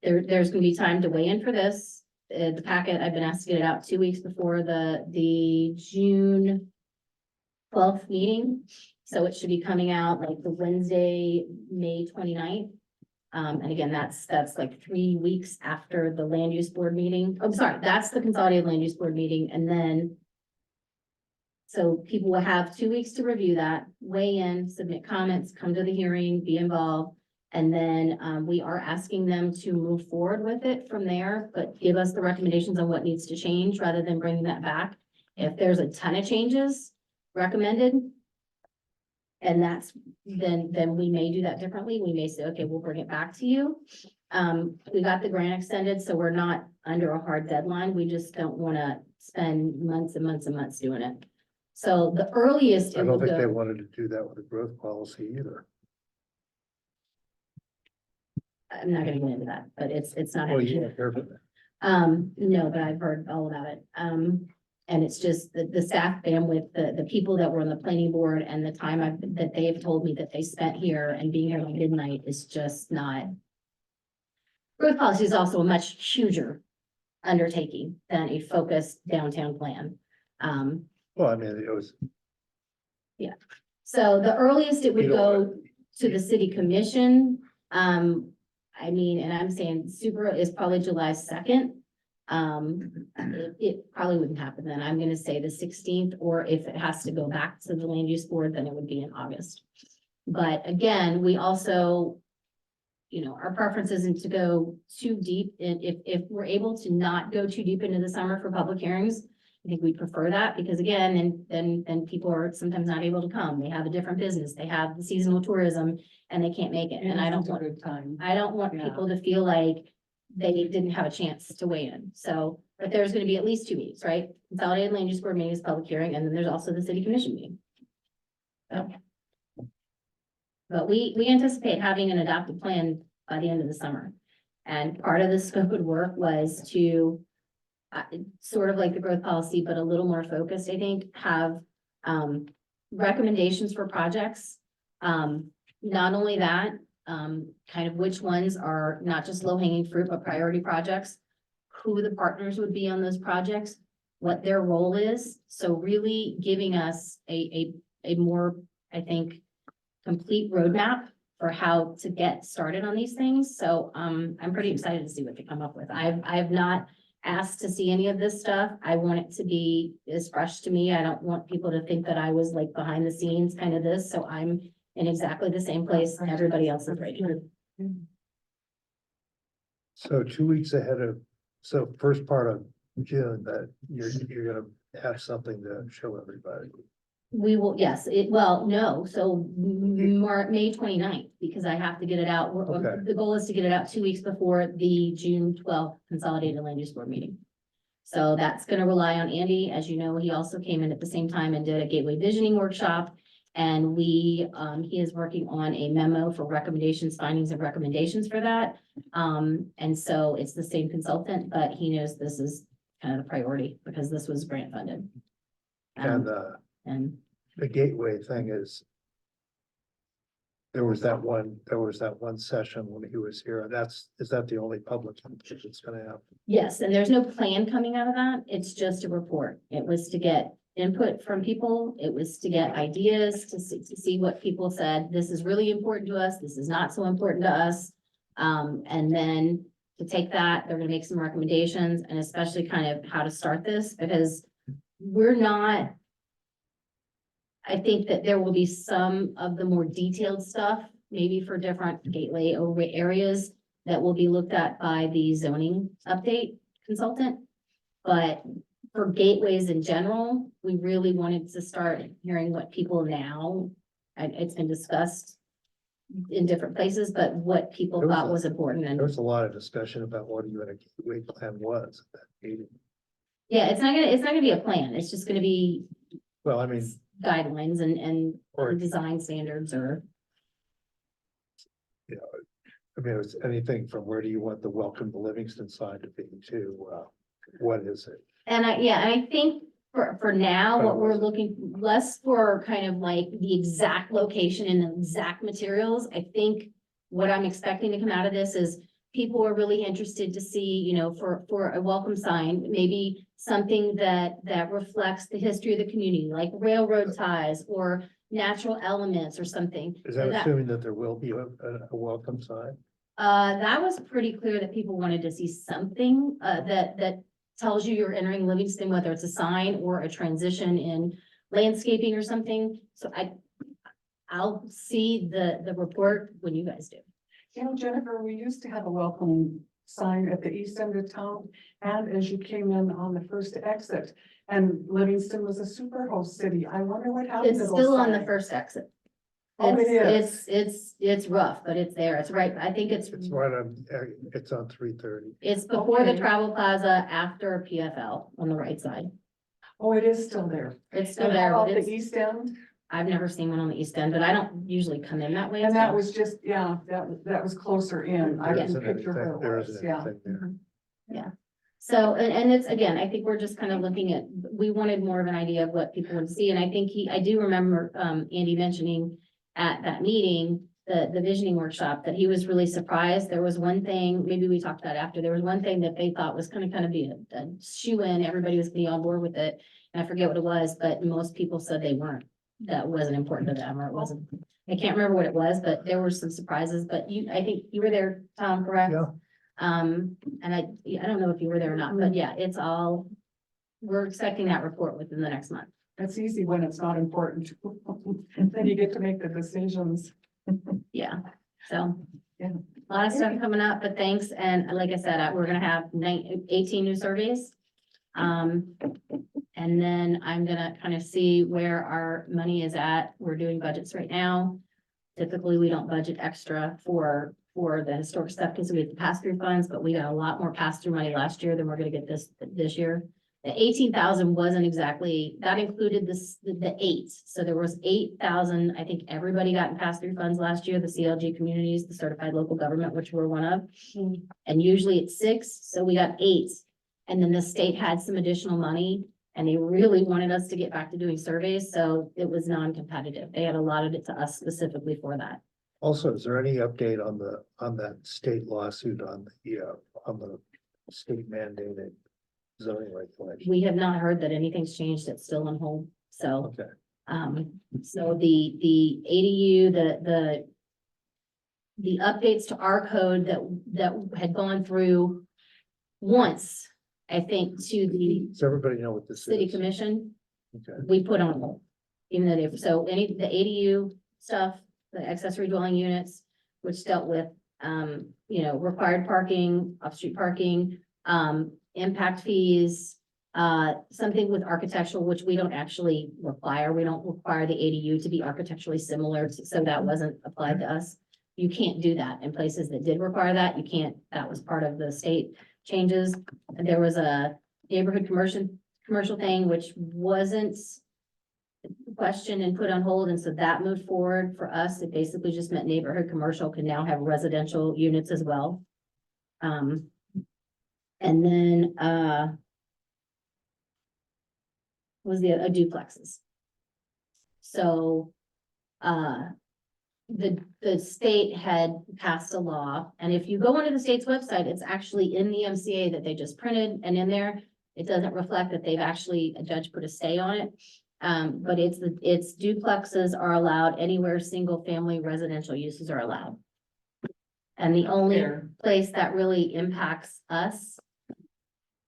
B: there's gonna be time to weigh in for this. The packet, I've been asked to get it out 2 weeks before the June 12th meeting. So it should be coming out like the Wednesday, May 29th. And again, that's like 3 weeks after the land use board meeting. I'm sorry, that's the Consolidated Land Use Board meeting, and then so people will have 2 weeks to review that, weigh in, submit comments, come to the hearing, be involved. And then we are asking them to move forward with it from there, but give us the recommendations on what needs to change rather than bringing that back. If there's a ton of changes recommended, and then we may do that differently. We may say, okay, we'll bring it back to you. We got the grant extended, so we're not under a hard deadline. We just don't want to spend months and months and months doing it. So the earliest
A: I
B: it will
A: don't think they
B: go,
A: wanted to do that with the growth policy either.
B: I'm not gonna get into that, but it's not.
A: Well, you weren't here for that.
B: No, but I've heard all about it. And it's just the staff bandwidth, the people that were on the planning board and the time that they have told me that they spent here and being here till midnight is just not. Growth policy is also a much huger undertaking than a focused downtown plan.
A: Well, I mean, it was.
B: So the earliest it would
A: You know
B: go to the city commission, I mean, and I'm saying super is probably July 2nd. It probably wouldn't happen then. I'm gonna say the 16th, or if it has to go back to the land use board, then it would be in August. But again, we also, our preference isn't to go too deep. If we're able to not go too deep into the summer for public hearings, I think we prefer that, because again, then people are sometimes not able to come. They have a different business, they have the seasonal tourism, and they can't make it. And I don't
D: It's a
B: want,
D: good time.
B: I don't want
D: Yeah.
B: people to feel like they didn't have a chance to weigh in. So, but there's gonna be at least 2 weeks, right? Consolidated Land Use Board meeting is public hearing, and then there's also the city commission meeting. So. But we anticipate having an adopted plan by the end of the summer. And part of the scope of work was to sort of like the growth policy, but a little more focused, I think, have recommendations for projects. Not only that, kind of which ones are not just low hanging fruit, but priority projects, who the partners would be on those projects, what their role is. So really giving us a more, I think, complete roadmap for how to get started on these things. So I'm pretty excited to see what they come up with. I've not asked to see any of this stuff. I want it to be as fresh to me. I don't want people to think that I was like behind the scenes kind of this. So I'm in exactly the same place everybody else is right now.
A: So 2 weeks ahead of, so first part of June, that you're gonna have something to show everybody.
B: We will, yes, no, so May 29th, because I have to get it out.
A: Okay.
B: The goal is to get it out 2 weeks before the June 12th Consolidated Land Use Board meeting. So that's gonna rely on Andy. As you know, he also came in at the same time and did a gateway visioning workshop. And he is working on a memo for recommendations, findings and recommendations for that. And so it's the same consultant, but he knows this is kind of the priority because this was grant funded.
A: And
B: And
A: the gateway thing is. There was that one session when he was here. Is that the only public input that's gonna happen?
B: yes, and there's no plan coming out of that. It's just a report. It was to get input from people. It was to get ideas, to see what people said. This is really important to us. This is not so important to us. And then to take that, they're gonna make some recommendations and especially kind of how to start this because we're not. I think that there will be some of the more detailed stuff, maybe for different gateway areas that will be looked at by the zoning update consultant. But for gateways in general, we really wanted to start hearing what people now, and it's been discussed in different places, but what people
A: There was
B: thought
A: a-
B: was important
A: There
B: and,
A: was a lot of discussion about what even a gateway plan was at that meeting.
B: yeah, it's not gonna be a plan. It's just gonna be
A: Well, I mean,
B: guidelines and
A: or,
B: design standards or.
A: I mean, it's anything from where do you want the welcome to Livingston sign to be to, what is it?
B: And I think for now, what we're looking less for kind of like the exact location and the exact materials. I think what I'm expecting to come out of this is people are really interested to see, you know, for a welcome sign, maybe something that reflects the history of the community, like railroad ties or natural elements or something.
A: Is that
B: That-
A: assuming that there will be a welcome sign?
B: that was pretty clear that people wanted to see something, that tells you you're entering Livingston, whether it's a sign or a transition in landscaping or something. So I'll see the report when you guys do.
D: You know, Jennifer, we used to have a welcome sign at the east end of town and as you came in on the first exit. And Livingston was a super host city. I wonder what happened
B: It's
D: to those
B: still on the
D: signs.
B: first exit.
D: Oh, it is.
B: It's rough, but it's there. It's right. I think
A: It's right on, it's on 330.
B: it's before the
D: Okay.
B: Travel Plaza, after PFL on the right side.
D: Oh, it is still there.
B: It's still
D: And
B: there,
D: how
B: but
D: about the
B: it's,
D: east end?
B: I've never seen one on the east end, but I don't usually come in that way.
D: And that
B: so-
D: was just, yeah, that was closer in. I
A: There
D: can
A: isn't
D: picture where
A: anything- there
D: it was,
A: isn't
D: yeah.
A: anything there.
B: So, and it's, again, I think we're just kind of looking at, we wanted more of an idea of what people would see, and I think I do remember, Andy mentioning at that meeting, the visioning workshop, that he was really surprised. There was one thing, maybe we talked about after, there was one thing that they thought was gonna kind of be a shoe-in, everybody was gonna be on board with it. And I forget what it was, but most people said they weren't, that wasn't important to them, or it wasn't. I can't remember what it was, but there were some surprises, but I think you were there, Tom, correct?
A: Yeah.
B: And I don't know if you were there or not, but yeah, it's all, we're expecting that report within the next month.
D: It's easy when it's not important. Then you get to make the decisions.
B: Yeah, so.
D: Yeah.
B: A lot of stuff coming up, but thanks, and like I said, we're gonna have 18 new surveys. And then I'm gonna kind of see where our money is at. We're doing budgets right now. Typically, we don't budget extra for the historic stuff because we get the pass-through funds, but we got a lot more pass-through money last year than we're gonna get this year. The 18,000 wasn't exactly, that included the 8, so there was 8,000, I think everybody got in pass-through funds last year, the CLG communities, the certified local government, which we're one of. And usually it's 6, so we got 8. And then the state had some additional money and they really wanted us to get back to doing surveys, so it was non-competitive. They had allotted it to us specifically for that.
A: Also, is there any update on that state lawsuit on the state mandated zoning regulation?
B: We have not heard that anything's changed. It's still on hold, so.
A: Okay,
B: So the ADU, the updates to our code that had gone through once, I think, to the
A: does everybody know what this
B: city
A: is?
B: commission,
A: Okay,
B: we put on hold. Even though the ADU stuff, the accessory dwelling units, which dealt with, required parking, off-street parking, impact fees, Something with architectural, which we don't actually require. We don't require the ADU to be architecturally similar, so that wasn't applied to us. You can't do that in places that did require that. You can't, that was part of the state changes. And there was a neighborhood commercial thing, which wasn't questioned and put on hold, and so that moved forward for us. It basically just meant neighborhood commercial can now have residential units as well. And then, was the duplexes. So, the state had passed a law, and if you go onto the state's website, it's actually in the MCA that they just printed, and in there, it doesn't reflect that they've actually, a judge put a stay on it. But it's duplexes are allowed anywhere single family residential uses are allowed. And the only
D: There.
B: place that really impacts us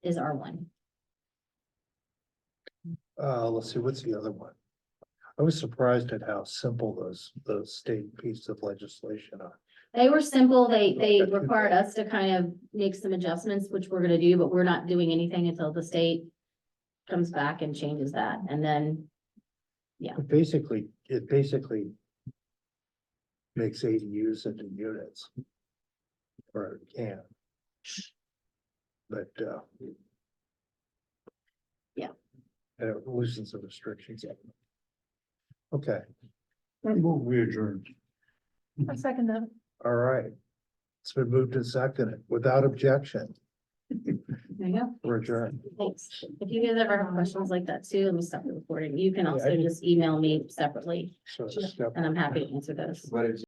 B: is R1.
A: Let's see, what's the other one? I was surprised at how simple those state pieces of legislation are.
B: They were simple. They required us to kind of make some adjustments, which we're gonna do, but we're not doing anything until the state comes back and changes that. And then,
A: It basically makes ADUs into units. Or it can. But,
B: Yeah.
A: And it loosens the restrictions. Okay,
H: I move we adjourn.
F: A second, though.
A: all right. It's been moved and seconded without objection.
B: there you go.
A: We're adjourned.
B: Thanks. If you guys ever have questions like that too, let me stop the recording. You can
A: Yeah, I
B: also
A: do.
B: just email me separately,
A: So step.
B: and I'm happy to answer those.
G: But it's